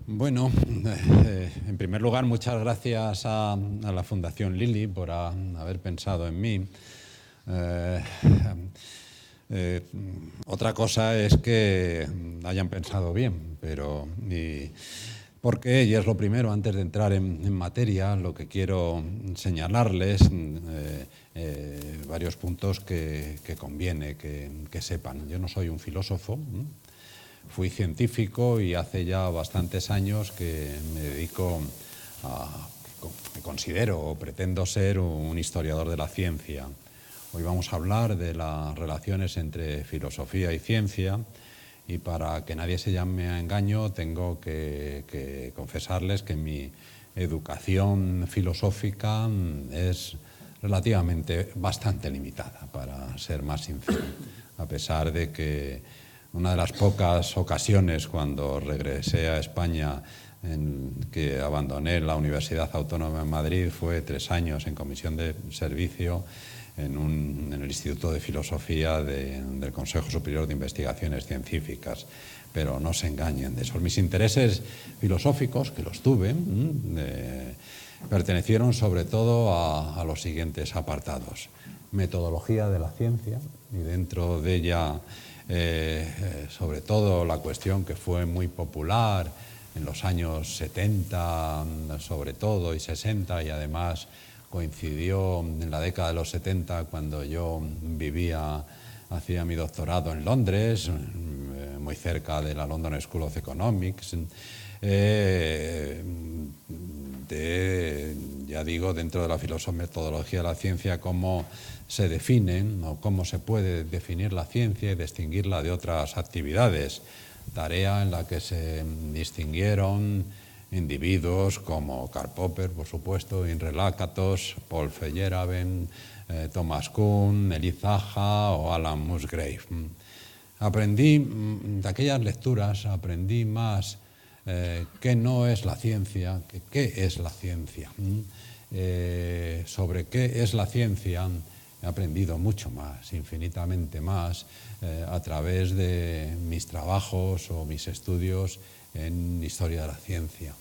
Bueno, en primer lugar, muchas gracias a la Fundación Lili por haber pensado en mí. Eh, eh, Otra cosa es que hayan pensado bien, pero porque, y es lo primero, antes de entrar en materia, lo que quiero señalarles varios puntos que conviene que sepan. Yo no soy un filósofo. Fui científico y hace ya bastantes años que me dedico me considero o pretendo ser un historiador de la ciencia. Hoy vamos a hablar de las relaciones entre filosofía y ciencia, y para que nadie se llame a engaño tengo que confesarles que mi educación filosófica es relativamente bastante limitada, para ser más sincero, a pesar de que una de las pocas ocasiones cuando regresé a España en que abandoné la Universidad Autónoma de Madrid fue 3 años en comisión de servicio en el Instituto de Filosofía del Consejo Superior de Investigaciones Científicas. Pero no se engañen de eso. Mis intereses filosóficos, que los tuve, pertenecieron sobre todo a los siguientes apartados: metodología de la ciencia, y dentro de ella sobre todo la cuestión que fue muy popular en los años 70 sobre todo y 60, y además coincidió en la década de los 70 cuando yo hacía mi doctorado en Londres, muy cerca de la London School of Economics, ya digo, dentro de la metodología de la ciencia, cómo se definen o cómo se puede definir la ciencia y distinguirla de otras actividades, tarea en la que se distinguieron individuos como Karl Popper, por supuesto, Imre Lakatos, Paul Feyerabend, Thomas Kuhn, Elie Zaha o Alan Musgrave. Aprendí de aquellas lecturas, aprendí más qué no es la ciencia, que qué es la ciencia. Sobre qué es la ciencia he aprendido mucho más, infinitamente más, a través de mis trabajos o mis estudios en historia de la ciencia.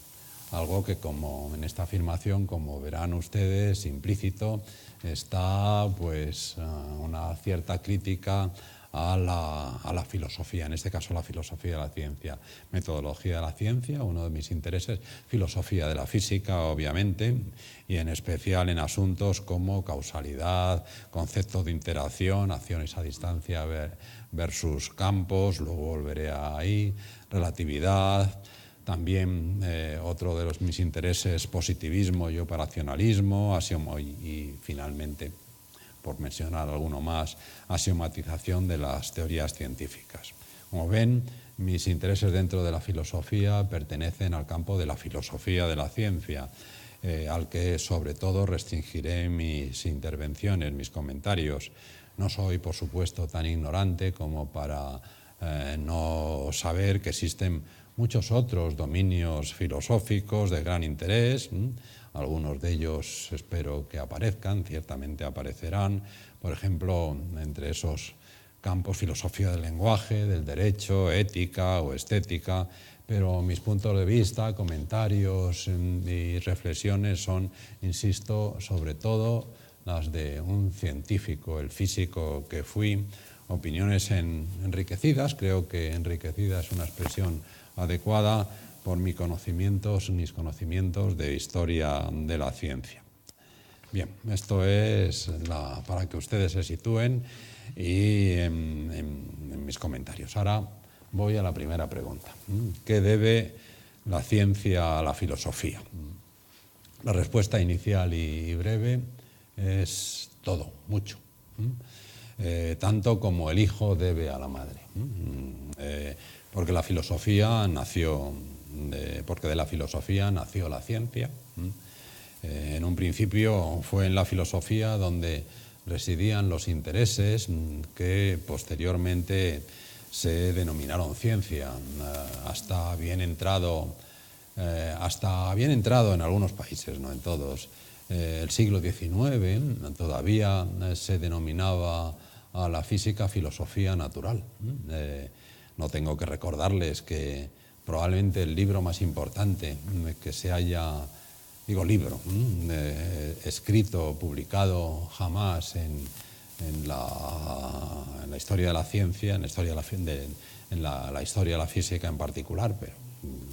Algo que, como en esta afirmación, como verán ustedes, implícito está pues una cierta crítica a la filosofía, en este caso la filosofía de la ciencia. Metodología de la ciencia, uno de mis intereses; filosofía de la física, obviamente, y en especial en asuntos como causalidad, conceptos de interacción, acciones a distancia versus campos, luego volveré ahí, relatividad. También otro de mis intereses, positivismo y operacionalismo, y finalmente, por mencionar alguno más, axiomatización de las teorías científicas. Como ven, mis intereses dentro de la filosofía pertenecen al campo de la filosofía de la ciencia, al que sobre todo restringiré mis intervenciones, mis comentarios. No soy, por supuesto, tan ignorante como para no saber que existen muchos otros dominios filosóficos de gran interés. Algunos de ellos espero que aparezcan, ciertamente aparecerán. Por ejemplo, entre esos campos, filosofía del lenguaje, del derecho, ética o estética. Pero mis puntos de vista, comentarios y reflexiones son, insisto, sobre todo las de un científico, el físico que fui. Opiniones enriquecidas, creo que enriquecida es una expresión adecuada, por mis conocimientos de historia de la ciencia. Bien, esto es para que ustedes se sitúen y en mis comentarios. Ahora voy a la primera pregunta. ¿Qué debe la ciencia a la filosofía? La respuesta inicial y breve es todo, mucho. Tanto como el hijo debe a la madre. Porque la filosofía nació, porque de la filosofía nació la ciencia. En un principio fue en la filosofía donde residían los intereses que posteriormente se denominaron ciencia, hasta bien entrado en algunos países, no en todos. El siglo XIX todavía se denominaba a la física filosofía natural. No tengo que recordarles que probablemente el libro más importante que se haya, digo libro, escrito, publicado jamás en la historia de la ciencia, en la historia de la física en particular, pero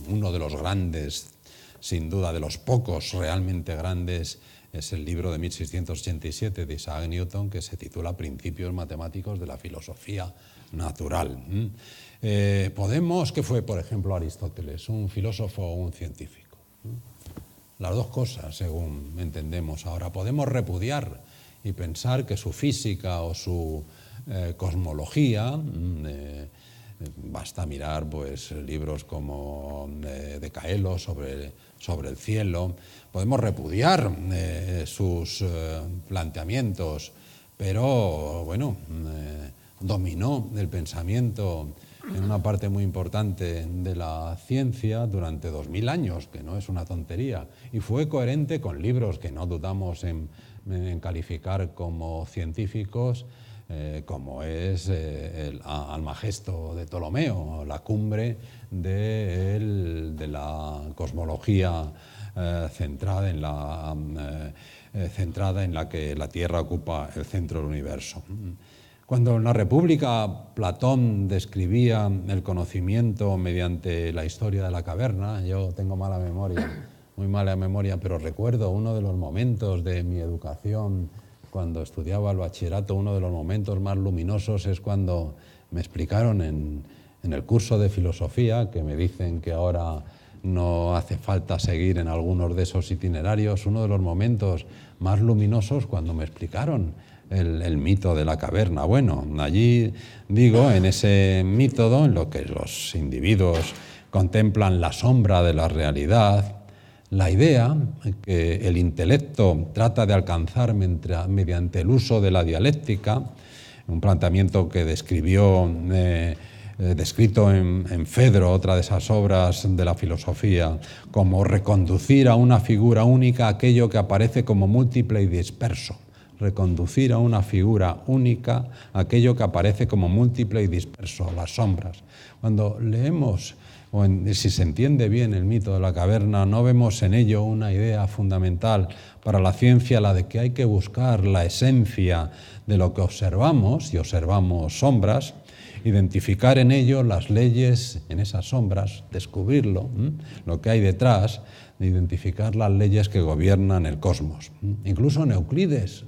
uno de los grandes, sin duda de los pocos realmente grandes, es el libro de 1687 de Isaac Newton, que se titula Principios matemáticos de la filosofía natural. ¿Qué fue, por ejemplo, Aristóteles? ¿Un filósofo o un científico? Las dos cosas, según entendemos ahora. Podemos repudiar y pensar que su física o su cosmología, basta mirar pues, libros como de Caelo sobre el cielo, podemos repudiar sus planteamientos, pero bueno, dominó el pensamiento en una parte muy importante de la ciencia durante 2000 años, que no es una tontería, y fue coherente con libros que no dudamos en calificar como científicos, como es el Almagesto de Ptolomeo, la cumbre de la cosmología centrada en la que la Tierra ocupa el centro del universo. Cuando en la República Platón describía el conocimiento mediante la historia de la caverna, yo tengo mala memoria, muy mala memoria, pero recuerdo uno de los momentos de mi educación cuando estudiaba el bachillerato, uno de los momentos más luminosos es cuando me explicaron en el curso de filosofía, que me dicen que ahora no hace falta seguir en algunos de esos itinerarios, uno de los momentos más luminosos cuando me explicaron el mito de la caverna. Bueno, allí digo, en ese método en lo que los individuos contemplan la sombra de la realidad, la idea que el intelecto trata de alcanzar mediante el uso de la dialéctica, un planteamiento que descrito en Fedro, otra de esas obras de la filosofía, como reconducir a una figura única aquello que aparece como múltiple y disperso. Reconducir a una figura única aquello que aparece como múltiple y disperso, las sombras. Cuando leemos, si se entiende bien el mito de la caverna, no vemos en ello una idea fundamental para la ciencia, la de que hay que buscar la esencia de lo que observamos, y observamos sombras, identificar en ello las leyes en esas sombras, descubrirlo, lo que hay detrás, de identificar las leyes que gobiernan el cosmos. Incluso en Euclides.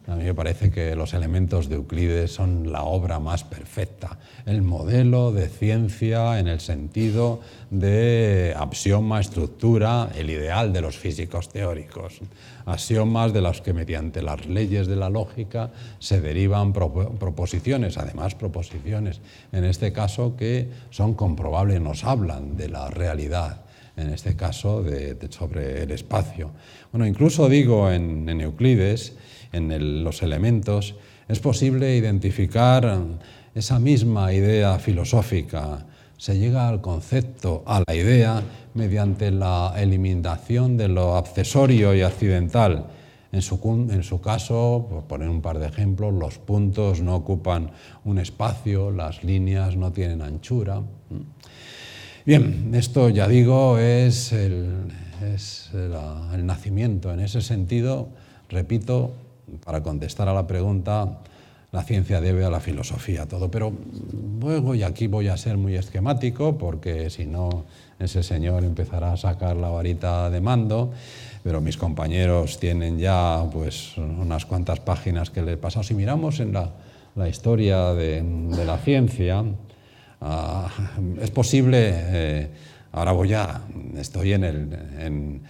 A mí me parece que los elementos de Euclides son la obra más perfecta, el modelo de ciencia en el sentido de axioma, estructura, el ideal de los físicos teóricos. Axiomas de los que mediante las leyes de la lógica se derivan proposiciones, además proposiciones, en este caso que son comprobables, nos hablan de la realidad, en este caso sobre el espacio. Bueno, incluso digo en Euclides, los elementos, es posible identificar esa misma idea filosófica. Se llega al concepto, a la idea, mediante la eliminación de lo accesorio y accidental. En su caso, por poner un par de ejemplos, los puntos no ocupan un espacio, las líneas no tienen anchura. Bien, esto ya digo es el nacimiento. En ese sentido, repito, para contestar a la pregunta, la ciencia debe a la filosofía todo, pero luego, y aquí voy a ser muy esquemático, porque si no ese señor empezará a sacar la varita de mando, pero mis compañeros tienen ya pues unas cuantas páginas que les he pasado. Si miramos en la historia de la ciencia, es posible, ahora estoy en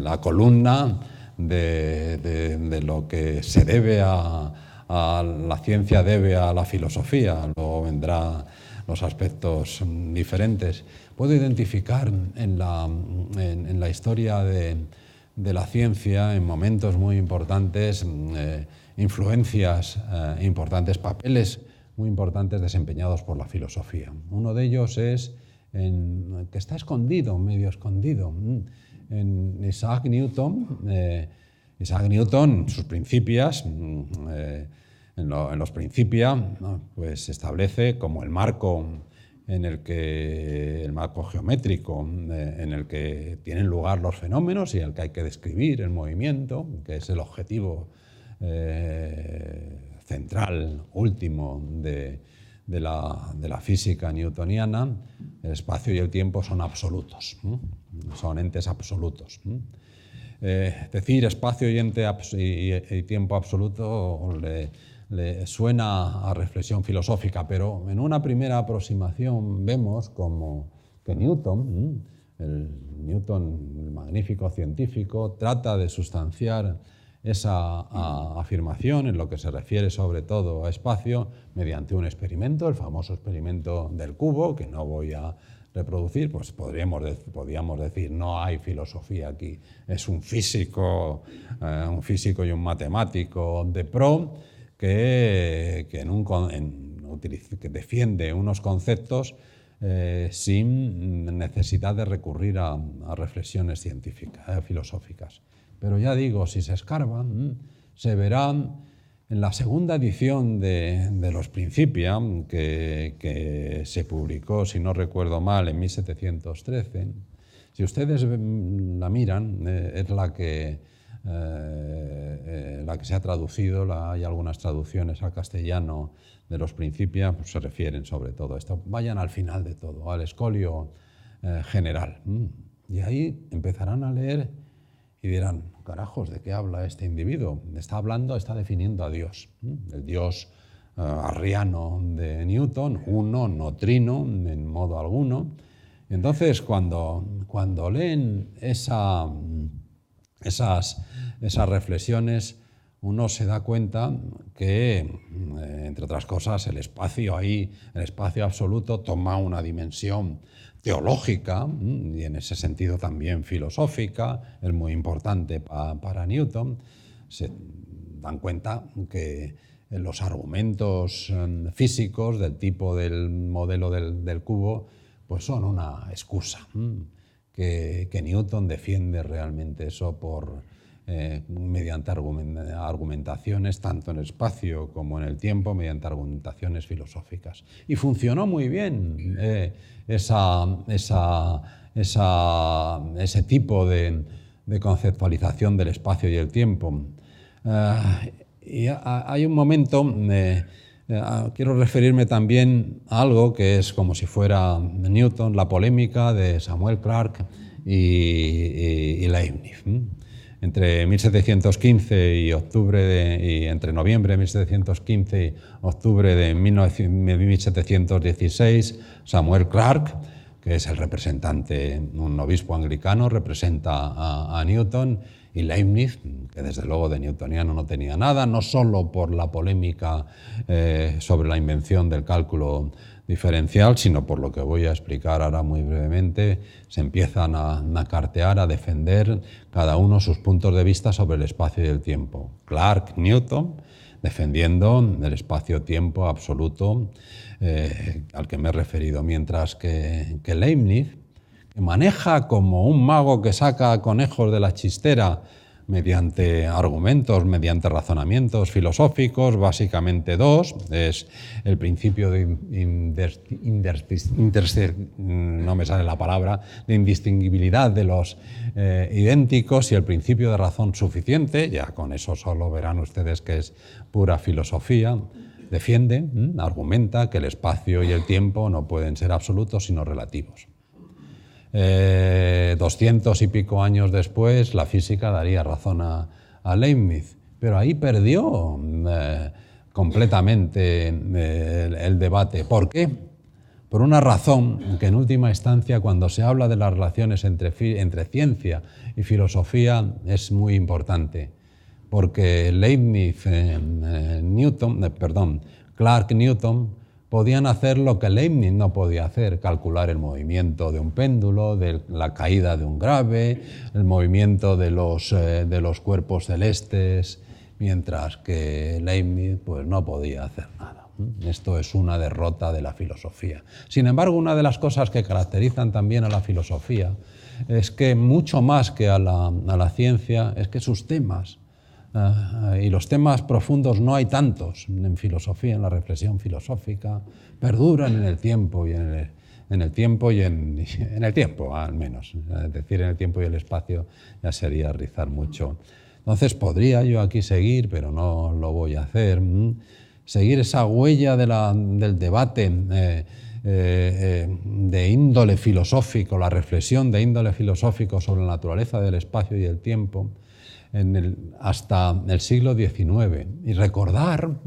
la columna de lo que se debe a la ciencia, debe a la filosofía, luego vendrán los aspectos diferentes. Puedo identificar en la historia de la ciencia, en momentos muy importantes, influencias importantes, papeles muy importantes desempeñados por la filosofía. Uno de ellos es que está escondido, medio escondido, en Isaac Newton. Isaac Newton, sus Principias, en los Principia, ¿no?, pues establece como el marco en el que el marco geométrico, en el que tienen lugar los fenómenos y en el que hay que describir el movimiento, que es el objetivo central, último de la física newtoniana. El espacio y el tiempo son absolutos, son entes absolutos. Decir espacio y tiempo absoluto le suena a reflexión filosófica, pero en una primera aproximación vemos como que Newton, el magnífico científico, trata de sustanciar esa afirmación en lo que se refiere sobre todo a espacio mediante un experimento, el famoso experimento del cubo, que no voy a reproducir. Pues podríamos decir, no hay filosofía aquí, es un físico y un matemático de pro que defiende unos conceptos sin necesidad de recurrir a reflexiones filosóficas. Pero ya digo, si se escarban, se verán en la segunda edición de Los Principia, que se publicó, si no recuerdo mal, en 1713. Si ustedes la miran, es la que se ha traducido, hay algunas traducciones al castellano de Los Principia, pues se refieren sobre todo a esto. Vayan al final de todo, al escolio general. Y ahí empezarán a leer y dirán, carajos, ¿de qué habla este individuo? Está definiendo a Dios, el Dios arriano de Newton, uno, no trino, en modo alguno. Entonces, cuando leen esas reflexiones, uno se da cuenta que, entre otras cosas, el espacio absoluto toma una dimensión teológica y en ese sentido también filosófica, es muy importante para Newton. Se dan cuenta que los argumentos físicos del tipo del modelo del cubo pues son una excusa, que Newton defiende realmente eso mediante argumentaciones tanto en el espacio como en el tiempo, mediante argumentaciones filosóficas. Y funcionó muy bien ese tipo de conceptualización del espacio y el tiempo. Y hay un momento, quiero referirme también a algo que es como si fuera Newton, la polémica de Samuel Clarke y Leibniz. Entre 1715 y entre noviembre de 1715 y octubre de 1716, Samuel Clarke, que es el representante, un obispo anglicano, representa a Newton, y Leibniz, que desde luego de newtoniano no tenía nada, no solo por la polémica sobre la invención del cálculo diferencial, sino por lo que voy a explicar ahora muy brevemente. Se empiezan a cartear, a defender cada uno sus puntos de vista sobre el espacio y el tiempo. Clarke, Newton, defendiendo el espacio-tiempo absoluto al que me he referido, mientras que Leibniz, que maneja como un mago que saca conejos de la chistera mediante argumentos, mediante razonamientos filosóficos, básicamente dos. Es el principio de indistinguibilidad de los idénticos y el principio de razón suficiente. Ya con eso solo verán ustedes que es pura filosofía. Defiende, argumenta que el espacio y el tiempo no pueden ser absolutos sino relativos. 200 y pico años después, la física daría razón a Leibniz, pero ahí perdió completamente el debate. ¿Por qué? Por una razón que en última instancia, cuando se habla de las relaciones entre ciencia y filosofía, es muy importante, porque Clarke, Newton, podían hacer lo que Leibniz no podía hacer, calcular el movimiento de un péndulo, de la caída de un grave, el movimiento de los cuerpos celestes, mientras que Leibniz pues, no podía hacer nada. Esto es una derrota de la filosofía. Sin embargo, una de las cosas que caracterizan también a la filosofía es que mucho más que a la ciencia, es que sus temas y los temas profundos no hay tantos en filosofía, en la reflexión filosófica, perduran en el tiempo y en el tiempo y en el tiempo, al menos. Es decir, en el tiempo y el espacio ya sería rizar mucho. Entonces podría yo aquí seguir, pero no lo voy a hacer. Seguir esa huella del debate de índole filosófico, la reflexión de índole filosófico sobre la naturaleza del espacio y el tiempo hasta el siglo XIX. Y recordar,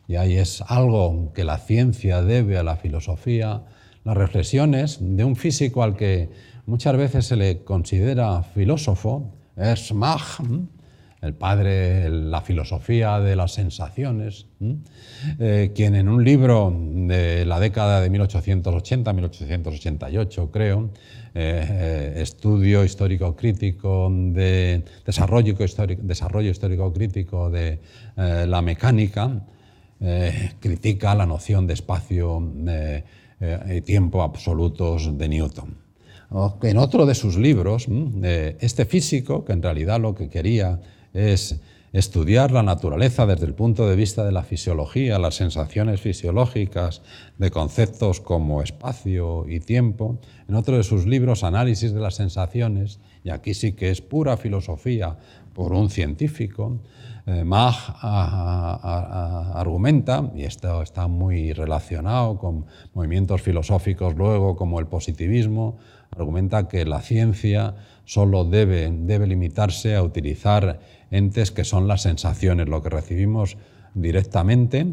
y ahí es algo que la ciencia debe a la filosofía, las reflexiones de un físico al que muchas veces se le considera filósofo, Ernst Mach, el padre de la filosofía de las sensaciones, quien en un libro de la década de 1880, 1888 creo, estudio histórico-crítico de desarrollo histórico-crítico de la mecánica, critica la noción de espacio y tiempo absolutos de Newton. En otro de sus libros, este físico, que en realidad lo que quería es estudiar la naturaleza desde el punto de vista de la fisiología, las sensaciones fisiológicas de conceptos como espacio y tiempo, en otro de sus libros, Análisis de las sensaciones, y aquí sí que es pura filosofía por un científico, Mach argumenta, y esto está muy relacionado con movimientos filosóficos luego como el positivismo, argumenta que la ciencia solo debe limitarse a utilizar entes que son las sensaciones, lo que recibimos directamente,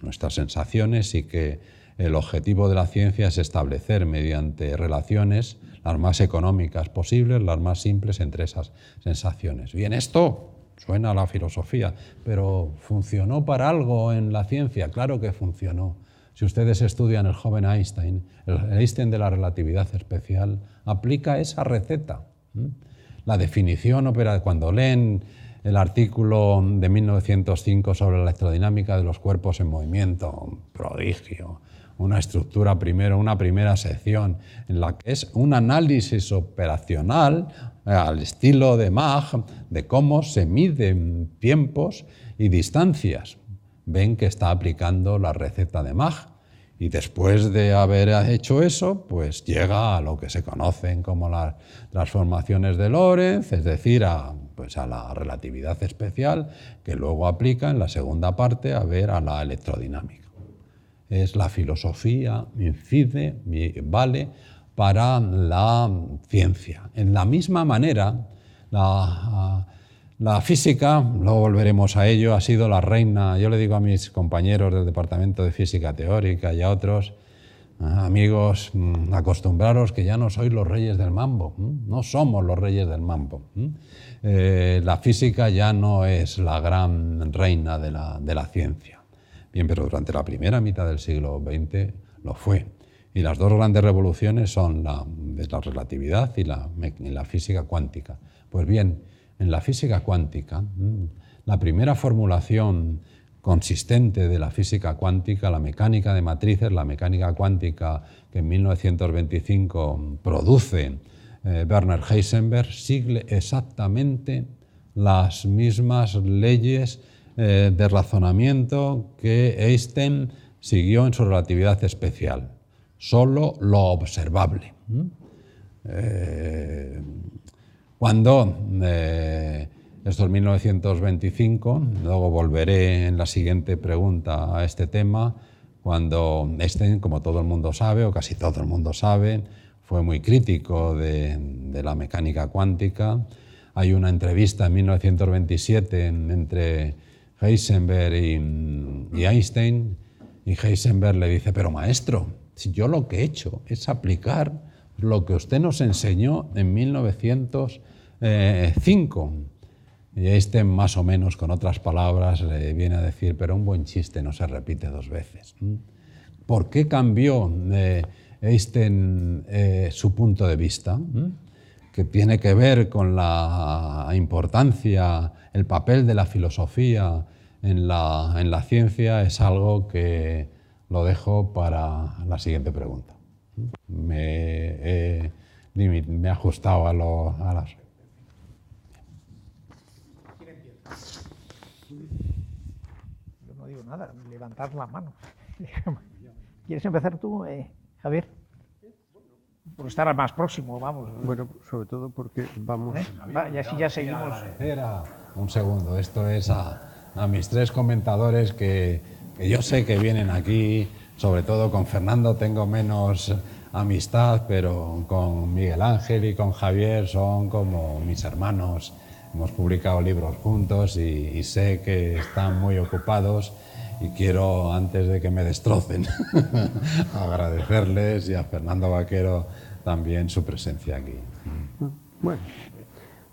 nuestras sensaciones, y que el objetivo de la ciencia es establecer mediante relaciones las más económicas posibles, las más simples entre esas sensaciones. Bien, esto suena a la filosofía, pero ¿funcionó para algo en la ciencia? Claro que funcionó. Si ustedes estudian el joven Einstein, el Einstein de la relatividad especial, aplica esa receta. La definición cuando leen el artículo de 1905 sobre la electrodinámica de los cuerpos en movimiento, un prodigio, una estructura primero, una primera sección en la que es un análisis operacional al estilo de Mach de cómo se miden tiempos y distancias. Ven que está aplicando la receta de Mach. Y después de haber hecho eso, pues llega a lo que se conocen como las transformaciones de Lorentz, es decir, a la relatividad especial, que luego aplica en la segunda parte a la electrodinámica. Es la filosofía, incide, vale para la ciencia. En la misma manera, la física, luego volveremos a ello, ha sido la reina. Yo le digo a mis compañeros del Departamento de Física Teórica y a otros, amigos, acostumbraros que ya no sois los reyes del mambo, no somos los reyes del mambo. La física ya no es la gran reina de la ciencia. Bien, pero durante la primera mitad del siglo XX lo fue. Y las dos grandes revoluciones son la relatividad y la física cuántica. Pues bien, en la física cuántica, la primera formulación consistente de la física cuántica, la mecánica de matrices, la mecánica cuántica que en 1925 produce Werner Heisenberg, sigue exactamente las mismas leyes de razonamiento que Einstein siguió en su relatividad especial, solo lo observable. Cuando, esto es 1925, luego volveré en la siguiente pregunta a este tema, cuando Einstein, como todo el mundo sabe, o casi todo el mundo sabe, fue muy crítico de la mecánica cuántica. Hay una entrevista en 1927 entre Heisenberg y Einstein, y Heisenberg le dice: pero maestro, si yo lo que he hecho es aplicar lo que usted nos enseñó en 1905. Y Einstein, más o menos con otras palabras, le viene a decir: pero un buen chiste no se repite dos veces. ¿Por qué cambió Einstein su punto de vista? Que tiene que ver con la importancia, el papel de la filosofía en la ciencia, es algo que lo dejo para la siguiente pregunta. Me he ajustado a las... nada, levantar la mano. ¿Quieres empezar tú, Javier? Por estar más próximo, vamos. Bueno, sobre todo porque vamos... Y así ya seguimos. Un segundo, esto es a mis tres comentadores que yo sé que vienen aquí, sobre todo con Fernando tengo menos amistad, pero con Miguel Ángel y con Javier son como mis hermanos. Hemos publicado libros juntos y sé que están muy ocupados y quiero, antes de que me destrocen, agradecerles y a Fernando Vaquero también su presencia aquí. Bueno,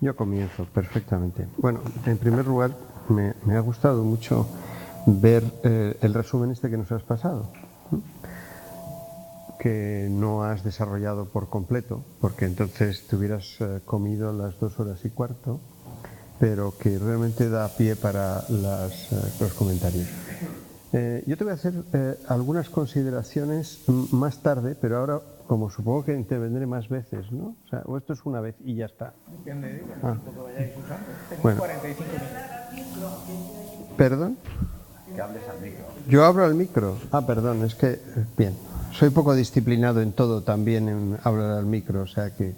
yo comienzo perfectamente. Bueno, en primer lugar, me ha gustado mucho ver el resumen este que nos has pasado, que no has desarrollado por completo, porque entonces te hubieras comido las 2 horas y cuarto, pero que realmente da pie para los comentarios. Yo te voy a hacer algunas consideraciones más tarde, pero ahora, como supongo que intervendré más veces, ¿no? O sea, o esto es una vez y ya está. Depende de el tiempo que vayáis usando. Tenéis Bueno. 45 minutos. ¿Perdón? Que hables al micro. ¿Yo abro al micro? Ah, perdón, es que, bien, soy poco disciplinado en todo también en hablar al micro, o sea que...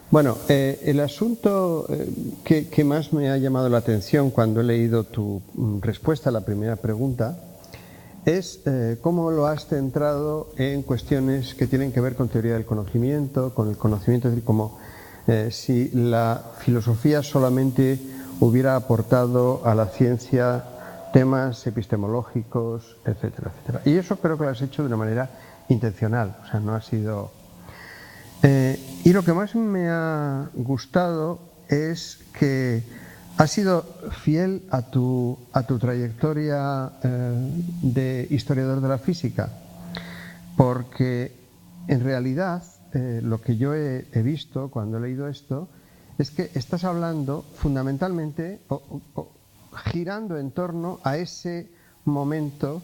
Bueno, el asunto que más me ha llamado la atención cuando he leído tu respuesta a la primera pregunta es cómo lo has centrado en cuestiones que tienen que ver con teoría del conocimiento, con el conocimiento, es decir, como si la filosofía solamente hubiera aportado a la ciencia temas epistemológicos, etcétera, etcétera. Y eso creo que lo has hecho de una manera intencional, o sea, no ha sido... y lo que más me ha gustado es que has sido fiel a tu trayectoria de historiador de la física, porque en realidad lo que yo he visto cuando he leído esto es que estás hablando fundamentalmente girando en torno a ese momento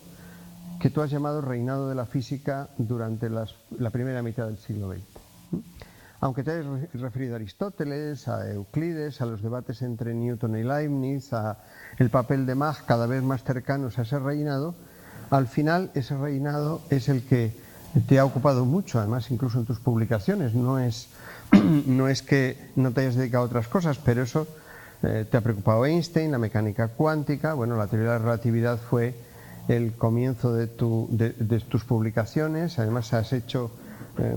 que tú has llamado reinado de la física durante la primera mitad del siglo XX. Aunque te hayas referido a Aristóteles, a Euclides, a los debates entre Newton y Leibniz, a el papel de Mach cada vez más cercanos a ese reinado, al final ese reinado es el que te ha ocupado mucho, además incluso en tus publicaciones. No es que no te hayas dedicado a otras cosas, pero eso te ha preocupado Einstein, la mecánica cuántica, bueno, la teoría de la relatividad fue el comienzo de tus publicaciones, además has hecho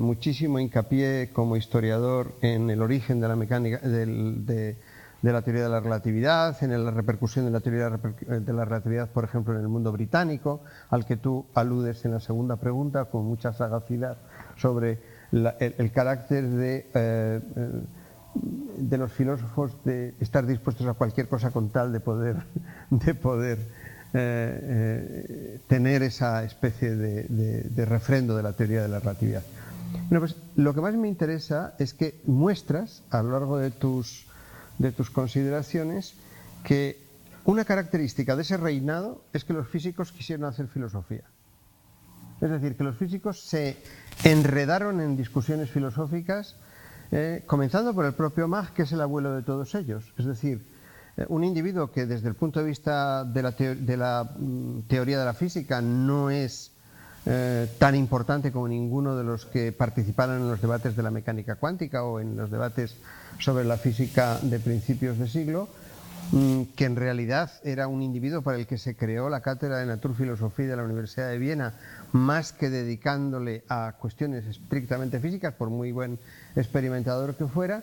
muchísimo hincapié como historiador en el origen de la mecánica de la teoría de la relatividad, en la repercusión de la teoría de la relatividad, por ejemplo, en el mundo británico, al que tú aludes en la segunda pregunta con mucha sagacidad sobre el carácter de los filósofos de estar dispuestos a cualquier cosa con tal de poder tener esa especie de refrendo de la teoría de la relatividad. Bueno, pues lo que más me interesa es que muestras a lo largo de tus consideraciones que una característica de ese reinado es que los físicos quisieron hacer filosofía. Es decir, que los físicos se enredaron en discusiones filosóficas, comenzando por el propio Mach, que es el abuelo de todos ellos. Es decir, un individuo que desde el punto de vista de la teoría de la física no es tan importante como ninguno de los que participaron en los debates de la mecánica cuántica o en los debates sobre la física de principios de siglo, que en realidad era un individuo para el que se creó la cátedra de Naturphilosophie de la Universidad de Viena, más que dedicándole a cuestiones estrictamente físicas, por muy buen experimentador que fuera.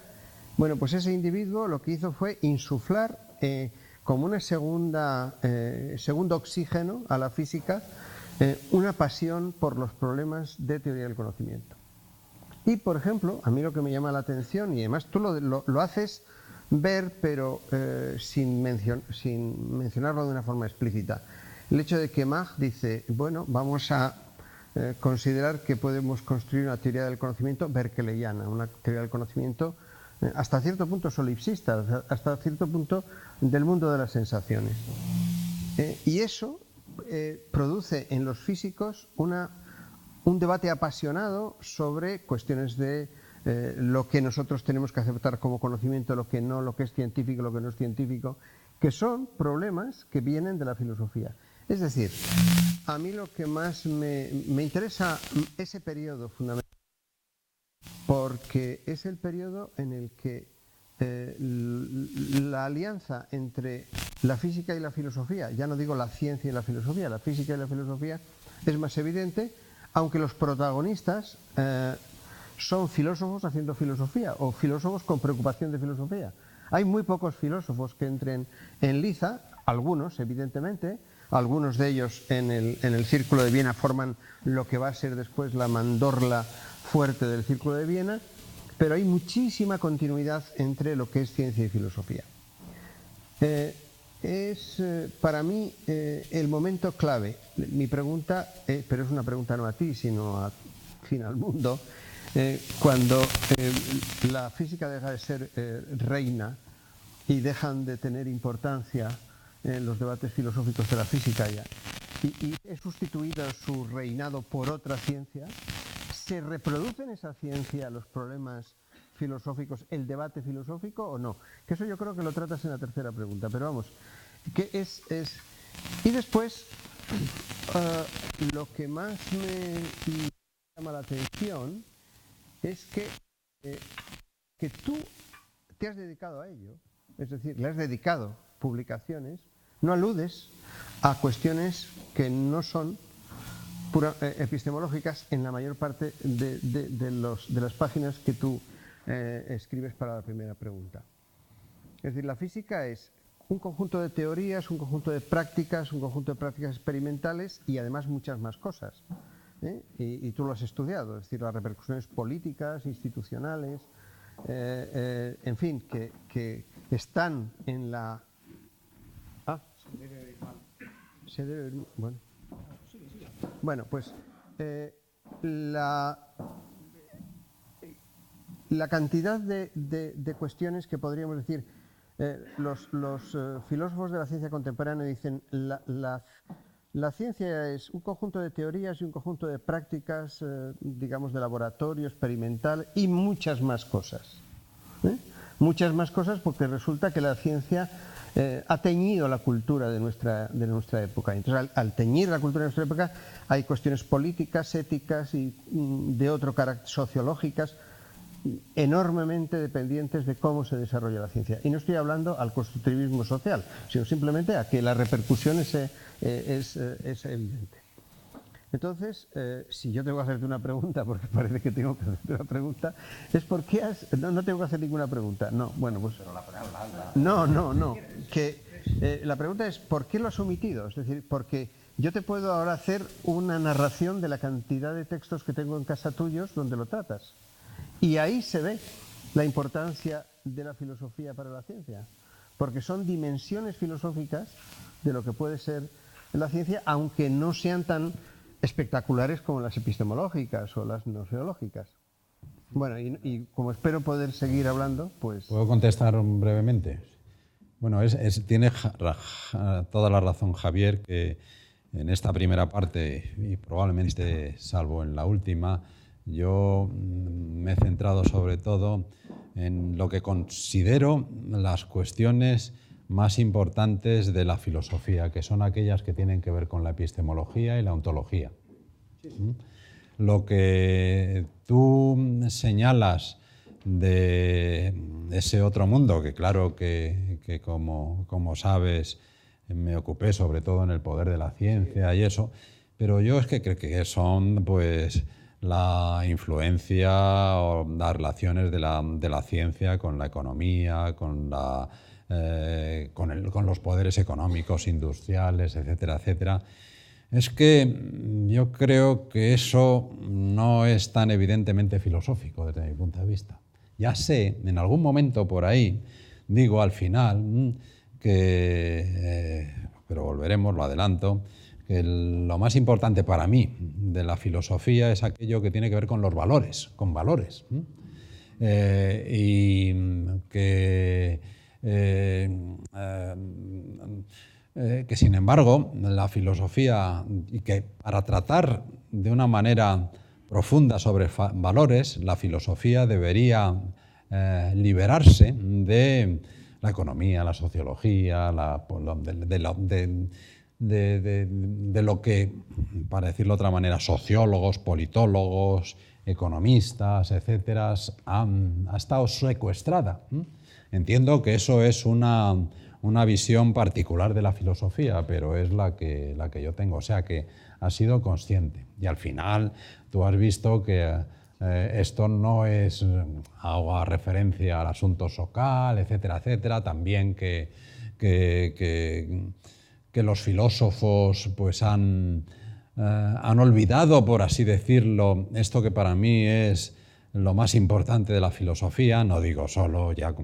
Bueno, pues ese individuo lo que hizo fue insuflar como una segundo oxígeno a la física una pasión por los problemas de teoría del conocimiento. Y, por ejemplo, a mí lo que me llama la atención, y además tú lo haces ver, pero sin mencionarlo de una forma explícita, el hecho de que Mach dice, bueno, vamos a considerar que podemos construir una teoría del conocimiento berkeleyana, una teoría del conocimiento hasta cierto punto solipsista, hasta cierto punto del mundo de las sensaciones. Y eso produce en los físicos un debate apasionado sobre cuestiones de lo que nosotros tenemos que aceptar como conocimiento, lo que no, lo que es científico, lo que no es científico, que son problemas que vienen de la filosofía. Es decir, a mí lo que más me interesa ese periodo fundamental, porque es el periodo en el que la alianza entre la física y la filosofía, ya no digo la ciencia y la filosofía, la física y la filosofía es más evidente, aunque los protagonistas son filósofos haciendo filosofía o filósofos con preocupación de filosofía. Hay muy pocos filósofos que entren en liza, algunos evidentemente, algunos de ellos en el Círculo de Viena forman lo que va a ser después la mandorla fuerte del Círculo de Viena, pero hay muchísima continuidad entre lo que es ciencia y filosofía. Es para mí el momento clave. Mi pregunta, pero es una pregunta no a ti, sino al mundo, cuando la física deja de ser reina y dejan de tener importancia en los debates filosóficos de la física ya, y es sustituida su reinado por otra ciencia, ¿se reproduce en esa ciencia los problemas filosóficos, el debate filosófico o no? Que eso yo creo que lo tratas en la tercera pregunta, pero vamos, ¿qué es? Y después, lo que más me llama la atención es que tú te has dedicado a ello, es decir, le has dedicado publicaciones, no aludes a cuestiones que no son epistemológicas en la mayor parte de las páginas que tú escribes para la primera pregunta. Es decir, la física es un conjunto de teorías, un conjunto de prácticas, un conjunto de prácticas experimentales y además muchas más cosas. Y tú lo has estudiado, es decir, las repercusiones políticas, institucionales, en fin, que están en la... Se debe oír mal. Se debe oír... Bueno. Bueno, pues la cantidad de cuestiones que podríamos decir, los filósofos de la ciencia contemporánea dicen la ciencia es un conjunto de teorías y un conjunto de prácticas, digamos, de laboratorio, experimental y muchas más cosas. Muchas más cosas porque resulta que la ciencia ha teñido la cultura de nuestra época. Entonces, al teñir la cultura de nuestra época, hay cuestiones políticas, éticas y de otro carácter, sociológicas, enormemente dependientes de cómo se desarrolla la ciencia. Y no estoy hablando al constructivismo social, sino simplemente a que la repercusión es evidente. Entonces, si yo tengo que hacerte una pregunta, porque parece que tengo que hacerte una pregunta, es ¿por qué has...? No tengo que hacer ninguna pregunta. No, bueno, pues... No. La pregunta es ¿por qué lo has omitido? Es decir, porque yo te puedo ahora hacer una narración de la cantidad de textos que tengo en casa tuyos donde lo tratas. Y ahí se ve la importancia de la filosofía para la ciencia, porque son dimensiones filosóficas de lo que puede ser la ciencia, aunque no sean tan espectaculares como las epistemológicas o las gnoseológicas. Bueno, y como espero poder seguir hablando, pues... ¿Puedo contestar brevemente? Bueno, tiene toda la razón Javier, que en esta primera parte, y probablemente salvo en la última, yo me he centrado sobre todo en lo que considero las cuestiones más importantes de la filosofía, que son aquellas que tienen que ver con la epistemología y la ontología. Sí. Lo que tú señalas de ese otro mundo, que claro que como sabes, me ocupé sobre todo en el poder de la ciencia y eso, pero yo es que creo que son pues la influencia o las relaciones de la ciencia con la economía, con los poderes económicos, industriales, etcétera, etcétera. Es que yo creo que eso no es tan evidentemente filosófico desde mi punto de vista. Ya sé, en algún momento por ahí, digo al final, pero volveremos, lo adelanto, que lo más importante para mí de la filosofía es aquello que tiene que ver con los valores, con valores. Y que sin embargo la filosofía, y que para tratar de una manera profunda sobre valores, la filosofía debería liberarse de la economía, la sociología, de lo que, para decirlo de otra manera, sociólogos, politólogos, economistas, etcétera, ha estado secuestrada. Entiendo que eso es una visión particular de la filosofía, pero es la que yo tengo, o sea que ha sido consciente. Y al final tú has visto que esto no es, hago referencia al asunto Sokal, etcétera, etcétera, también que los filósofos pues han olvidado, por así decirlo, esto que para mí es lo más importante de la filosofía. No digo solo, ya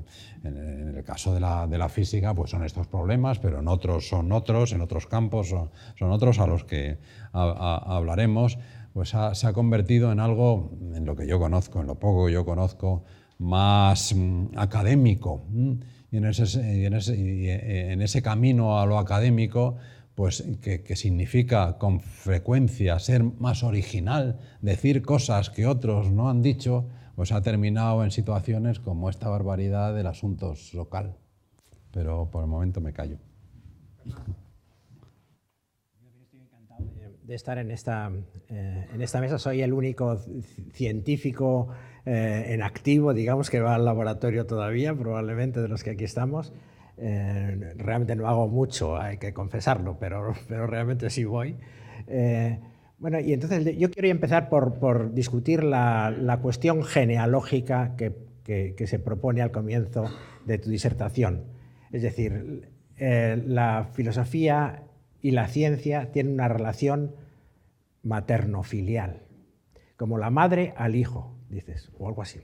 en el caso de la física, pues son estos problemas, pero en otros son otros, en otros campos son otros a los que hablaremos. Pues se ha convertido en algo, en lo que yo conozco, en lo poco que yo conozco, más académico. Y en ese camino a lo académico, pues que significa con frecuencia ser más original, decir cosas que otros no han dicho, pues ha terminado en situaciones como esta barbaridad del asunto local. Pero por el momento me callo. Estoy encantado de estar en esta mesa. Soy el único científico en activo, digamos, que va al laboratorio todavía, probablemente de los que aquí estamos. Realmente no hago mucho, hay que confesarlo, pero realmente sí voy. Bueno, y entonces yo quiero empezar por discutir la cuestión genealógica que se propone al comienzo de tu disertación. Es decir, la filosofía y la ciencia tienen una relación materno-filial, como la madre al hijo, dices, o algo así.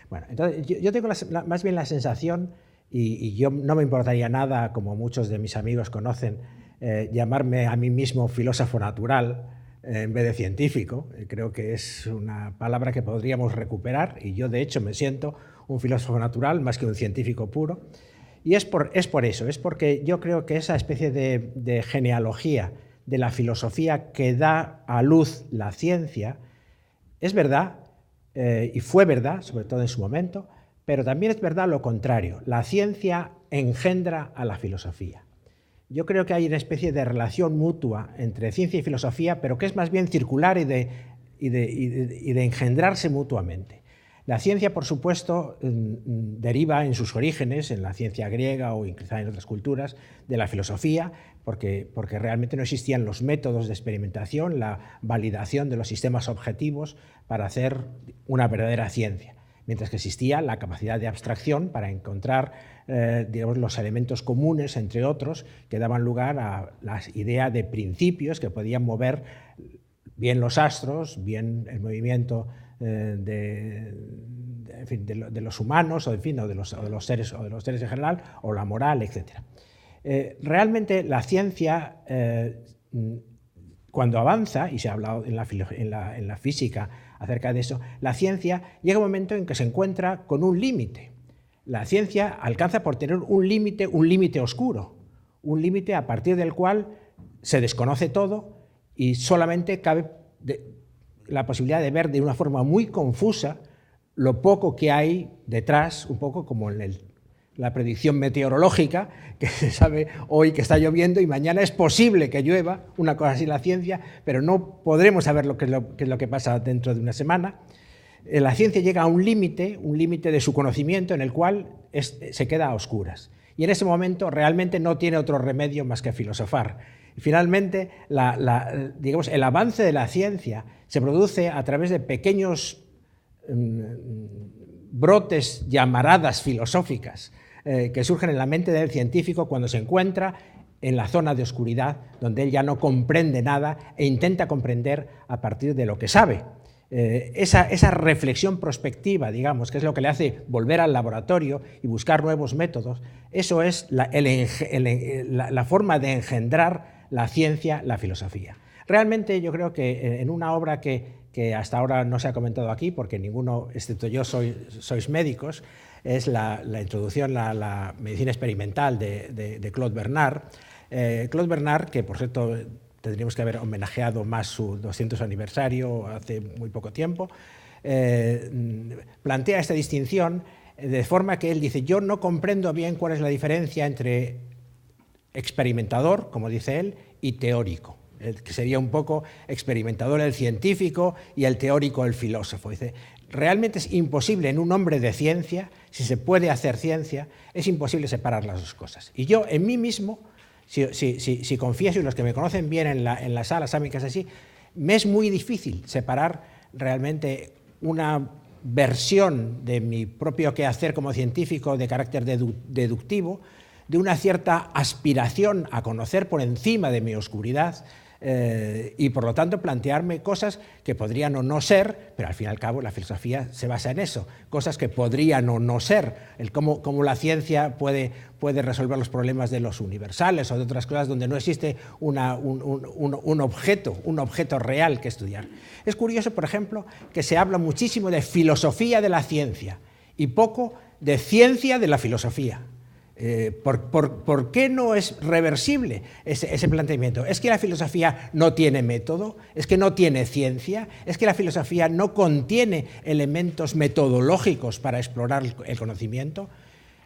Bueno, entonces yo tengo más bien la sensación, y yo no me importaría nada, como muchos de mis amigos conocen, llamarme a mí mismo filósofo natural en vez de científico. Creo que es una palabra que podríamos recuperar, y yo de hecho me siento un filósofo natural más que un científico puro. Y es por eso, es porque yo creo que esa especie de genealogía de la filosofía que da a luz la ciencia es verdad, y fue verdad, sobre todo en su momento, pero también es verdad lo contrario. La ciencia engendra a la filosofía. Yo creo que hay una especie de relación mutua entre ciencia y filosofía, pero que es más bien circular y de engendrarse mutuamente. La ciencia, por supuesto, deriva en sus orígenes, en la ciencia griega o quizá en otras culturas, de la filosofía, porque realmente no existían los métodos de experimentación, la validación de los sistemas objetivos para hacer una verdadera ciencia, mientras que existía la capacidad de abstracción para encontrar digamos, los elementos comunes, entre otros, que daban lugar a la idea de principios que podían mover bien los astros, bien el movimiento de los humanos, o de los seres en general, o la moral, etc. Realmente la ciencia, cuando avanza, y se ha hablado en la física acerca de eso, la ciencia llega a un momento en que se encuentra con un límite. La ciencia alcanza por tener un límite oscuro, un límite a partir del cual se desconoce todo y solamente cabe la posibilidad de ver de una forma muy confusa lo poco que hay detrás, un poco como en la predicción meteorológica, que se sabe hoy que está lloviendo y mañana es posible que llueva, una cosa así la ciencia, pero no podremos saber qué es lo que pasa dentro de una semana. La ciencia llega a un límite de su conocimiento en el cual se queda a oscuras. Y en ese momento realmente no tiene otro remedio más que filosofar. Y finalmente, digamos, el avance de la ciencia se produce a través de pequeños brotes, llamaradas filosóficas, que surgen en la mente del científico cuando se encuentra en la zona de oscuridad, donde él ya no comprende nada e intenta comprender a partir de lo que sabe. Esa reflexión prospectiva, digamos, que es lo que le hace volver al laboratorio y buscar nuevos métodos, eso es la forma de engendrar la ciencia, la filosofía. Realmente yo creo que en una obra que hasta ahora no se ha comentado aquí, porque ninguno, excepto yo, sois médicos, es la introducción a la medicina experimental de Claude Bernard. Claude Bernard, que por cierto tendríamos que haber homenajeado más su 200 aniversario hace muy poco tiempo, plantea esta distinción de forma que él dice: yo no comprendo bien cuál es la diferencia entre experimentador, como dice él, y teórico, que sería un poco experimentador el científico y el teórico el filósofo. Dice, realmente es imposible en un hombre de ciencia, si se puede hacer ciencia, es imposible separar las dos cosas. Y yo en mí mismo, si confieso, y los que me conocen bien en la sala saben que es así, me es muy difícil separar realmente una versión de mi propio quehacer como científico de carácter deductivo, de una cierta aspiración a conocer por encima de mi oscuridad y por lo tanto plantearme cosas que podrían o no ser, pero al fin y al cabo la filosofía se basa en eso, cosas que podrían o no ser, el cómo la ciencia puede resolver los problemas de los universales o de otras cosas donde no existe un objeto real que estudiar. Es curioso, por ejemplo, que se habla muchísimo de filosofía de la ciencia y poco de ciencia de la filosofía. ¿Por qué no es reversible ese planteamiento? ¿Es que la filosofía no tiene método? ¿Es que no tiene ciencia? ¿Es que la filosofía no contiene elementos metodológicos para explorar el conocimiento?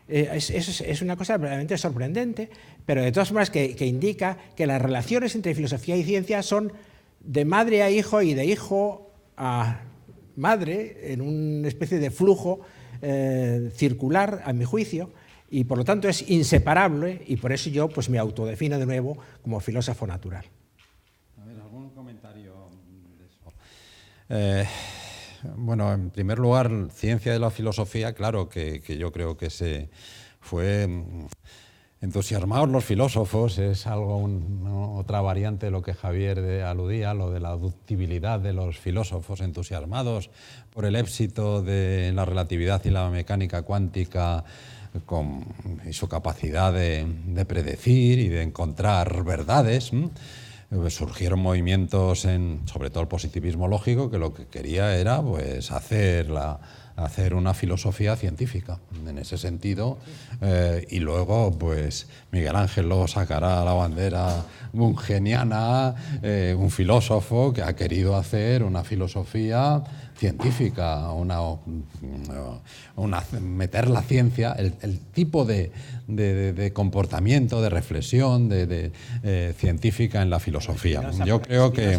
Es una cosa realmente sorprendente, pero de todas formas que indica que las relaciones entre filosofía y ciencia son de madre a hijo y de hijo a madre en una especie de flujo circular, a mi juicio, y por lo tanto es inseparable, y por eso yo pues me autodefino de nuevo como filósofo natural. A ver, ¿algún comentario de eso? Bueno, en primer lugar, ciencia de la filosofía, claro que yo creo que se fue entusiasmados los filósofos, es algo otra variante de lo que Javier aludía, lo de la ductibilidad de los filósofos, entusiasmados por el éxito de la relatividad y la mecánica cuántica, y su capacidad de predecir y de encontrar verdades. Surgieron movimientos, sobre todo el positivismo lógico, que lo que quería era pues, hacer una filosofía científica en ese sentido, y luego pues Miguel Ángel luego sacará la bandera mungeniana, un filósofo que ha querido hacer una filosofía científica, meter la ciencia, el tipo de comportamiento, de reflexión científica en la filosofía. Yo creo que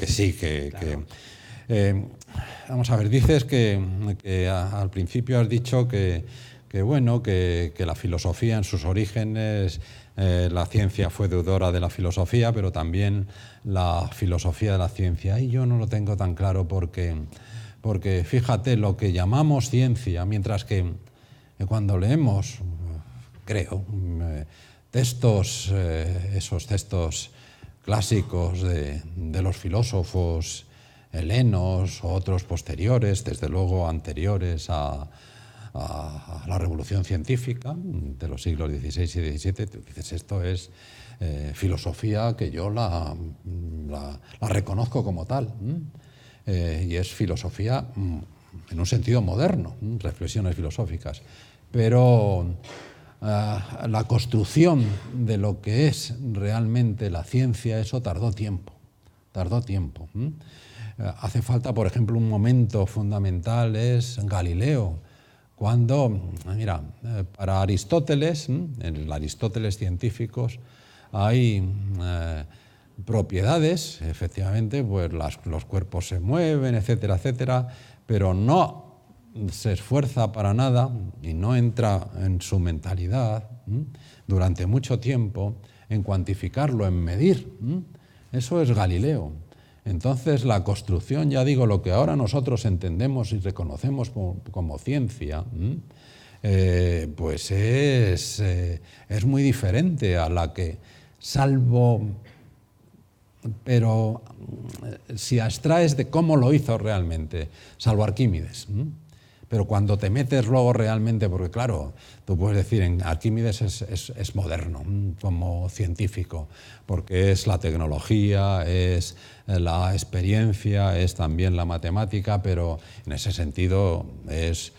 sí, vamos a ver, dices que al principio has dicho que la filosofía en sus orígenes, la ciencia fue deudora de la filosofía, pero también la filosofía de la ciencia. Y yo no lo tengo tan claro porque fíjate, lo que llamamos ciencia, mientras que cuando leemos, creo, textos, esos textos clásicos de los filósofos helenos o otros posteriores, desde luego anteriores a la revolución científica de los siglos XVI y XVII, tú dices, esto es filosofía que yo la reconozco como tal, y es filosofía en un sentido moderno, reflexiones filosóficas, pero la construcción de lo que es realmente la ciencia, eso tardó tiempo. Hace falta, por ejemplo, un momento fundamental, es Galileo, cuando, mira, para Aristóteles, en el Aristóteles científicos, hay propiedades, efectivamente, pues los cuerpos se mueven, etcétera, etcétera, pero no se esfuerza para nada y no entra en su mentalidad durante mucho tiempo en cuantificarlo, en medir. Eso es Galileo. Entonces la construcción, ya digo, lo que ahora nosotros entendemos y reconocemos como ciencia, pues es muy diferente a la que, pero si abstraes de cómo lo hizo realmente, salvo Arquímedes. Pero cuando te metes luego realmente, porque claro, tú puedes decir, en Arquímedes es moderno como científico, porque es la tecnología, es la experiencia, es también la matemática, pero en ese sentido es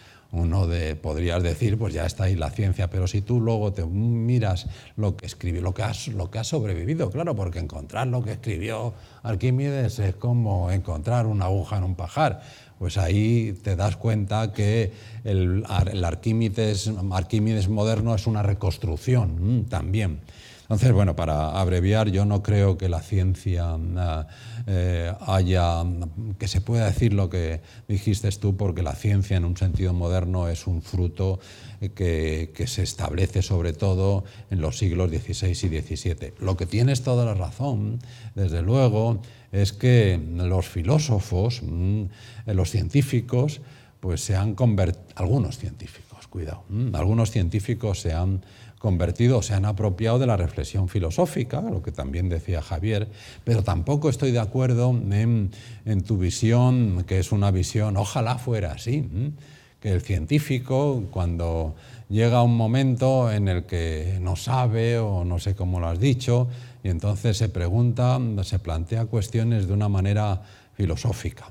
podrías decir, pues ya está ahí la ciencia, pero si tú luego te miras lo que escribió, lo que ha sobrevivido, claro, porque encontrar lo que escribió Arquímedes es como encontrar una aguja en un pajar. Pues ahí te das cuenta que el Arquímedes moderno es una reconstrucción también. Entonces, bueno, para abreviar, yo no creo que la ciencia que se pueda decir lo que dijiste tú, porque la ciencia en un sentido moderno es un fruto que se establece sobre todo en los siglos XVI y XVII. Lo que tienes toda la razón, desde luego, es que los filósofos, los científicos, pues se han convertido, algunos científicos se han convertido, se han apropiado de la reflexión filosófica, lo que también decía Javier, pero tampoco estoy de acuerdo en tu visión, que es una visión, ojalá fuera así, que el científico, cuando llega un momento en el que no sabe, o no sé cómo lo has dicho, y entonces se pregunta, se plantea cuestiones de una manera filosófica,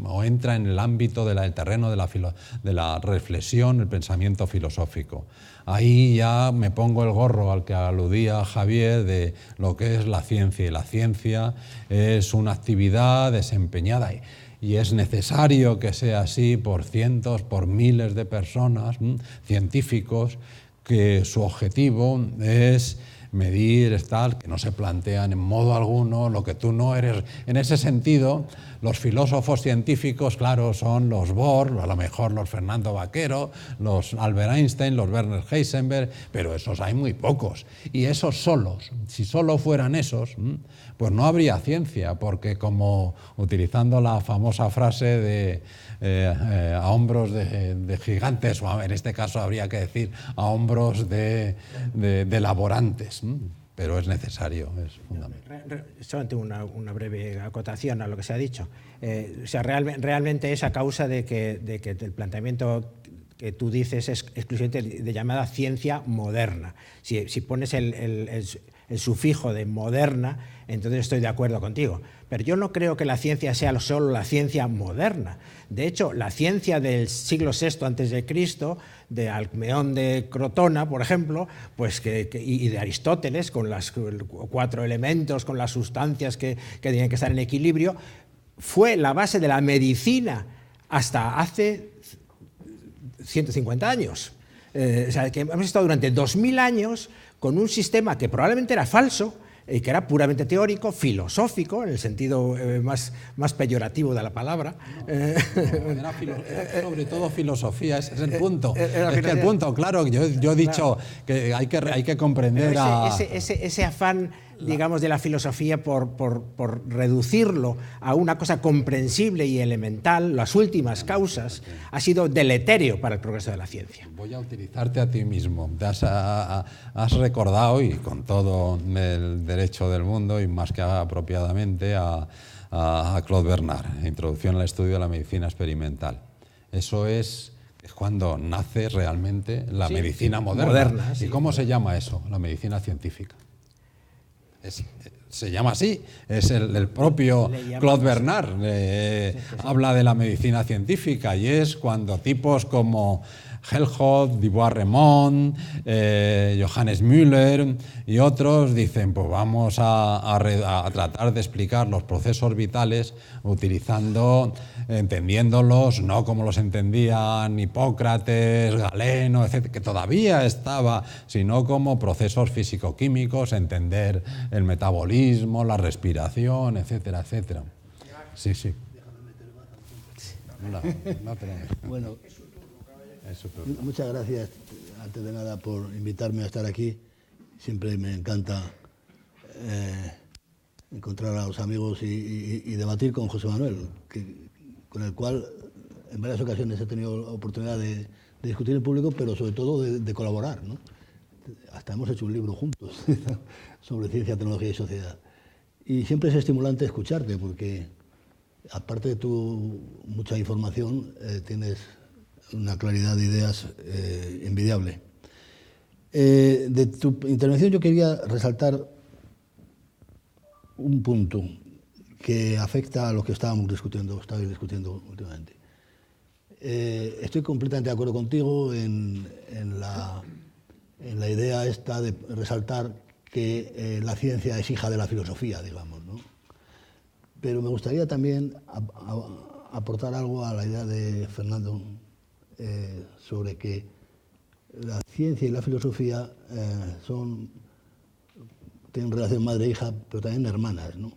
o entra en el ámbito del terreno de la reflexión, el pensamiento filosófico. Ahí ya me pongo el gorro al que aludía Javier de lo que es la ciencia, y la ciencia es una actividad desempeñada y es necesario que sea así por cientos, por miles de personas, científicos, que su objetivo es medir, tal, que no se plantean en modo alguno lo que tú no eres. En ese sentido, los filósofos científicos, claro, son los Bohr, a lo mejor los Fernando Vaquero, los Albert Einstein, los Werner Heisenberg, pero esos hay muy pocos. Y esos solos, si solo fueran esos, pues no habría ciencia, porque como utilizando la famosa frase de a hombros de gigantes, o en este caso habría que decir a hombros de laborantes, pero es necesario, es fundamental. Solamente una breve acotación a lo que se ha dicho. O sea, realmente es a causa de que el planteamiento que tú dices es exclusivamente de llamada ciencia moderna. Si pones el sufijo de moderna, entonces estoy de acuerdo contigo. Pero yo no creo que la ciencia sea solo la ciencia moderna. De hecho, la ciencia del siglo VI a.C., de Alcmeón de Crotona, por ejemplo, pues y de Aristóteles, con los 4 elementos, con las sustancias que tenían que estar en equilibrio, fue la base de la medicina hasta hace 150 años. O sea, que hemos estado durante 2000 años con un sistema que probablemente era falso, y que era puramente teórico, filosófico, en el sentido más peyorativo de la palabra. Era sobre todo filosofía, ese es el punto. Es que el punto, claro, yo he dicho que hay que comprender ese afán, digamos, de la filosofía por reducirlo a una cosa comprensible y elemental, las últimas causas, ha sido deleterio para el progreso de la ciencia. Voy a utilizarte a ti mismo. Has recordado, y con todo el derecho del mundo, y más que apropiadamente, a Claude Bernard, Introducción al estudio de la medicina experimental. Eso es cuando nace realmente la medicina moderna. ¿Y cómo se llama eso? La medicina científica. Se llama así, es el propio Claude Bernard, habla de la medicina científica, y es cuando tipos como Helmholtz, Dubois-Reymond, Johannes Müller y otros dicen, pues vamos a tratar de explicar los procesos vitales entendiéndolos no como los entendían Hipócrates, Galeno, etc., que todavía estaba, sino como procesos físico-químicos, entender el metabolismo, la respiración, etcétera, etcétera. Sí. Bueno, muchas gracias, antes de nada, por invitarme a estar aquí. Siempre me encanta encontrar a los amigos y debatir con José Manuel, con el cual en varias ocasiones he tenido la oportunidad de discutir en público, pero sobre todo de colaborar, ¿no? Hasta hemos hecho un libro juntos sobre ciencia, tecnología y sociedad. Y siempre es estimulante escucharte, porque aparte de tu mucha información, tienes una claridad de ideas envidiable. De tu intervención yo quería resaltar un punto que afecta a lo que estabais discutiendo últimamente. estoy completamente de acuerdo contigo en la idea esta de resaltar que la ciencia es hija de la filosofía, digamos, ¿no? Pero me gustaría también aportar algo a la idea de Fernando sobre que la ciencia y la filosofía tienen relación madre-hija, pero también hermanas, ¿no?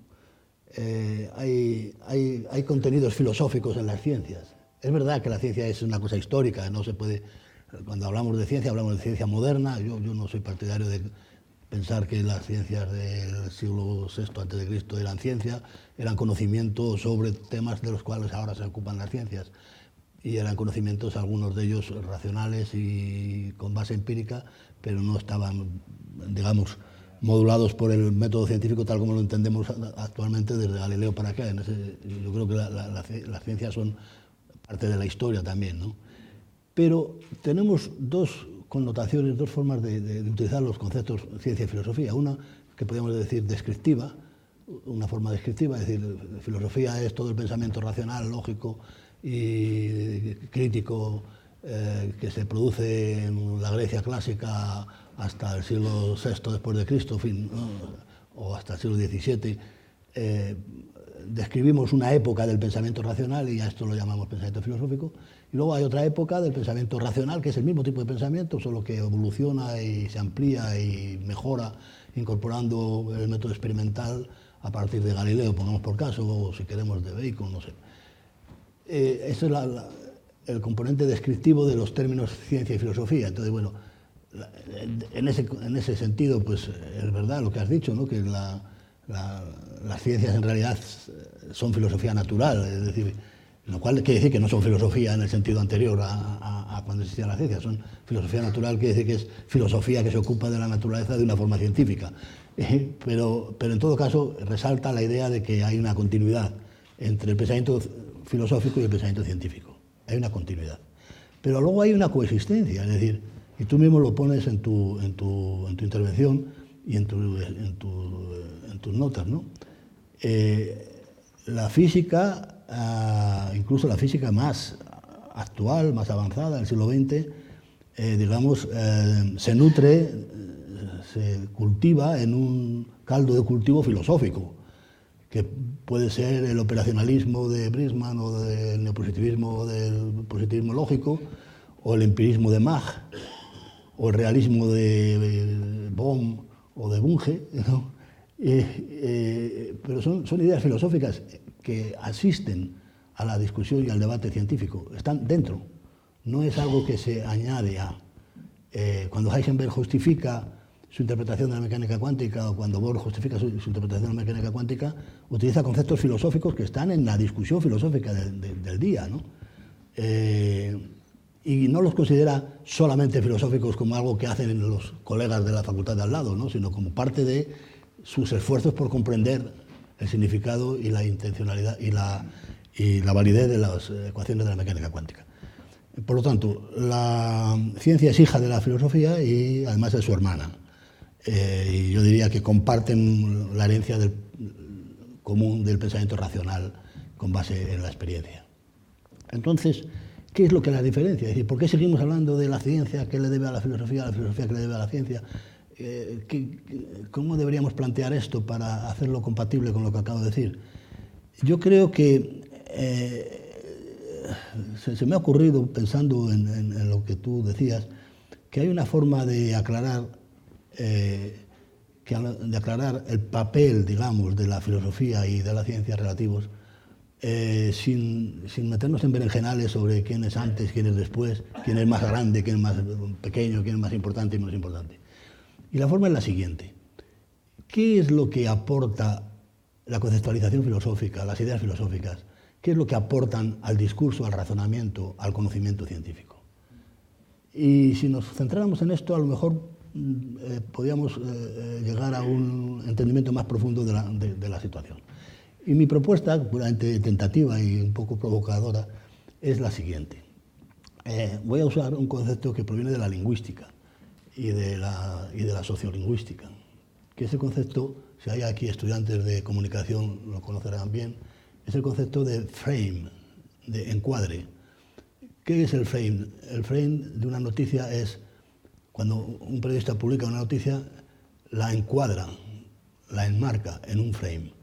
Hay contenidos filosóficos en las ciencias. Es verdad que la ciencia es una cosa histórica, no se puede... Cuando hablamos de ciencia moderna. Yo no soy partidario de pensar que las ciencias del siglo VI a.C. eran ciencia, eran conocimientos sobre temas de los cuales ahora se ocupan las ciencias. Y eran conocimientos, algunos de ellos racionales y con base empírica, pero no estaban, digamos, modulados por el método científico tal como lo entendemos actualmente desde Galileo para acá. Yo creo que las ciencias son parte de la historia también, ¿no? Pero tenemos dos connotaciones, dos formas de utilizar los conceptos ciencia y filosofía. Una que podríamos decir descriptiva, una forma descriptiva, es decir, filosofía es todo el pensamiento racional, lógico y crítico que se produce en la Grecia clásica hasta el siglo VI después de Cristo, en fin, ¿no? O hasta el siglo XVII. Describimos una época del pensamiento racional y a esto lo llamamos pensamiento filosófico. Y luego hay otra época del pensamiento racional, que es el mismo tipo de pensamiento, solo que evoluciona y se amplía y mejora incorporando el método experimental a partir de Galileo, pongamos por caso, o si queremos de Bacon, no sé. Ese es el componente descriptivo de los términos ciencia y filosofía. Entonces, bueno, en ese sentido, pues es verdad lo que has dicho, ¿no? Que las ciencias en realidad son filosofía natural, es decir, lo cual quiere decir que no son filosofía en el sentido anterior a cuando existía la ciencia, son filosofía natural, quiere decir que es filosofía que se ocupa de la naturaleza de una forma científica. Pero en todo caso resalta la idea de que hay una continuidad entre el pensamiento filosófico y el pensamiento científico. Hay una continuidad. Pero luego hay una coexistencia, es decir, y tú mismo lo pones en tu intervención y en tus notas, ¿no? La física, incluso la física más actual, más avanzada del siglo XX, digamos, se nutre, se cultiva en un caldo de cultivo filosófico, que puede ser el operacionalismo de Brisman o del neopositivismo o del positivismo lógico, o el empirismo de Mach, o el realismo de Bohm o de Bunge, ¿no? Pero son ideas filosóficas que asisten a la discusión y al debate científico, están dentro, no es algo que se añade a. Cuando Heisenberg justifica su interpretación de la mecánica cuántica o cuando Bohr justifica su interpretación de la mecánica cuántica, utiliza conceptos filosóficos que están en la discusión filosófica del día, ¿no? Y no los considera solamente filosóficos como algo que hacen los colegas de la facultad de al lado, ¿no? Sino como parte de sus esfuerzos por comprender el significado y la intencionalidad y la validez de las ecuaciones de la mecánica cuántica. Por lo tanto, la ciencia es hija de la filosofía y además es su hermana. Y yo diría que comparten la herencia común del pensamiento racional con base en la experiencia. Entonces, ¿qué es lo que la diferencia? Es decir, ¿por qué seguimos hablando de la ciencia que le debe a la filosofía que le debe a la ciencia? ¿Cómo deberíamos plantear esto para hacerlo compatible con lo que acabo de decir? Yo creo que se me ha ocurrido, pensando en lo que tú decías, que hay una forma de aclarar el papel, digamos, de la filosofía y de la ciencia relativos, sin meternos en berenjenales sobre quién es antes, quién es después, quién es más grande, quién es más pequeño, quién es más importante y menos importante. Y la forma es la siguiente. ¿Qué es lo que aporta la conceptualización filosófica, las ideas filosóficas? ¿Qué es lo que aportan al discurso, al razonamiento, al conocimiento científico? Y si nos centráramos en esto, a lo mejor podríamos llegar a un entendimiento más profundo de la situación. Y mi propuesta, puramente tentativa y un poco provocadora, es la siguiente. Voy a usar un concepto que proviene de la lingüística y de la sociolingüística, que ese concepto, si hay aquí estudiantes de comunicación lo conocerán bien, es el concepto de frame, de encuadre, ¿Qué es el frame? El frame de una noticia es cuando un periodista publica una noticia, la encuadra, la enmarca en un frame.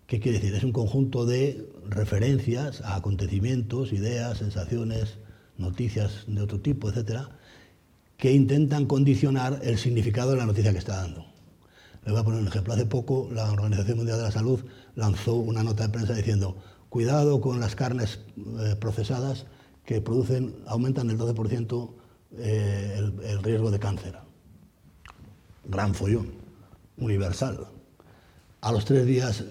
¿Qué quiere decir? Es un conjunto de referencias a acontecimientos, ideas, sensaciones, noticias de otro tipo, etcétera, que intentan condicionar el significado de la noticia que está dando. Les voy a poner un ejemplo. Hace poco la Organización Mundial de la Salud lanzó una nota de prensa diciendo: cuidado con las carnes procesadas que aumentan el 12% el riesgo de cáncer. Gran follón, universal. A los 3 días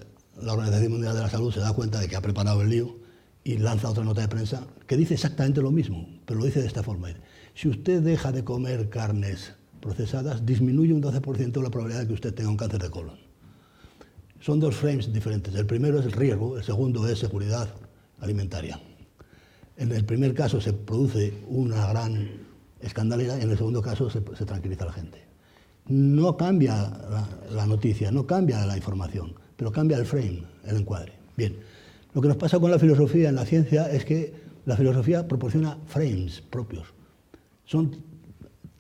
la Organización Mundial de la Salud se da cuenta de que ha preparado el lío y lanza otra nota de prensa que dice exactamente lo mismo, pero lo dice de esta forma: si usted deja de comer carnes procesadas, disminuye un 12% la probabilidad de que usted tenga un cáncer de colon. Son 2 frames diferentes. El primero es el riesgo, el segundo es seguridad alimentaria. En el primer caso se produce una gran escandalera y en el segundo caso se tranquiliza a la gente. No cambia la noticia, no cambia la información, pero cambia el frame, el encuadre. Bien, lo que nos pasa con la filosofía en la ciencia es que la filosofía proporciona frames propios. Son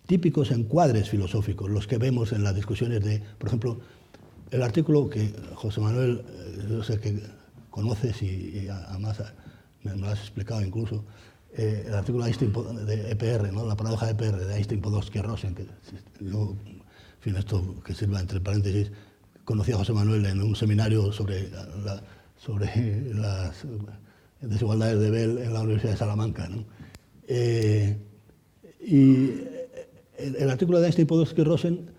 típicos encuadres filosóficos los que vemos en las discusiones de, por ejemplo, el artículo que José Manuel, yo sé que conoces y además me lo has explicado incluso, el artículo de Einstein de EPR, ¿no? La paradoja de EPR, de Einstein, Podolsky, Rosen, que yo, en fin, esto que sirva entre paréntesis, conocí a José Manuel en un seminario sobre las desigualdades de Bell en la Universidad de Salamanca, ¿no? Y el artículo de Einstein, Podolsky, Rosen,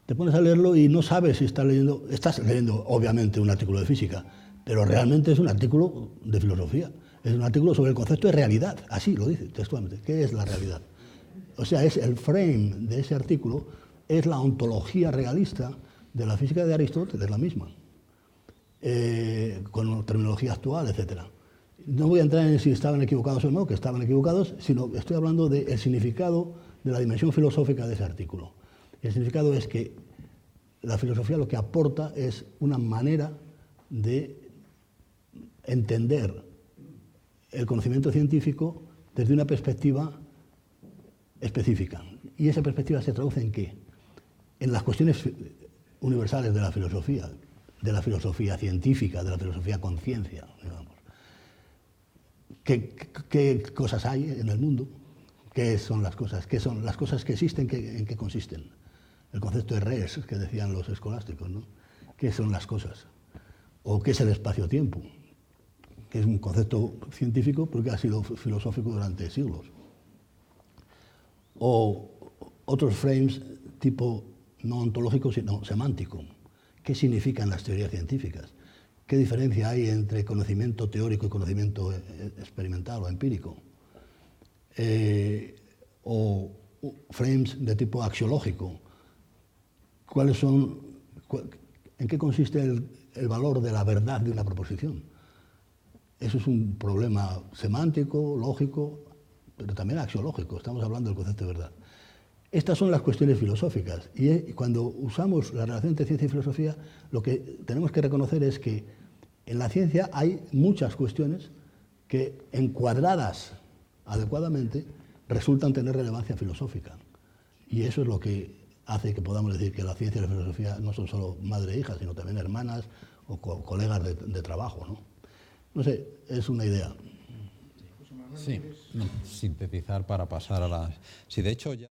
te pones a leerlo y no sabes si estás leyendo obviamente un artículo de física, pero realmente es un artículo de filosofía. Es un artículo sobre el concepto de realidad, así lo dice textualmente. ¿Qué es la realidad? O sea, es el frame de ese artículo, es la ontología realista de la física de Aristóteles, la misma, con terminología actual, etc. No voy a entrar en si estaban equivocados o no, que estaban equivocados, sino que estoy hablando del significado de la dimensión filosófica de ese artículo. El significado es que la filosofía lo que aporta es una manera de entender el conocimiento científico desde una perspectiva específica. ¿Y esa perspectiva se traduce en qué? En las cuestiones universales de la filosofía científica, de la filosofía con ciencia, digamos. ¿Qué cosas hay en el mundo? ¿Qué son las cosas? ¿Qué son las cosas que existen? ¿En qué consisten? El concepto de res que decían los escolásticos, ¿no? ¿Qué son las cosas? ¿O qué es el espacio-tiempo? Que es un concepto científico porque ha sido filosófico durante siglos. O otros frames tipo no ontológico, sino semántico. ¿Qué significan las teorías científicas? ¿Qué diferencia hay entre conocimiento teórico y conocimiento experimental o empírico? O frames de tipo axiológico. ¿En qué consiste el valor de la verdad de una proposición? Eso es un problema semántico, lógico, pero también axiológico. Estamos hablando del concepto de verdad. Estas son las cuestiones filosóficas. Y cuando usamos la relación entre ciencia y filosofía, lo que tenemos que reconocer es que en la ciencia hay muchas cuestiones que, encuadradas adecuadamente, resultan tener relevancia filosófica. Y eso es lo que hace que podamos decir que la ciencia y la filosofía no son solo madre e hija, sino también hermanas o colegas de trabajo, ¿no? No sé, es una idea. Sí, sintetizar para pasar a las... Sí, de hecho ya...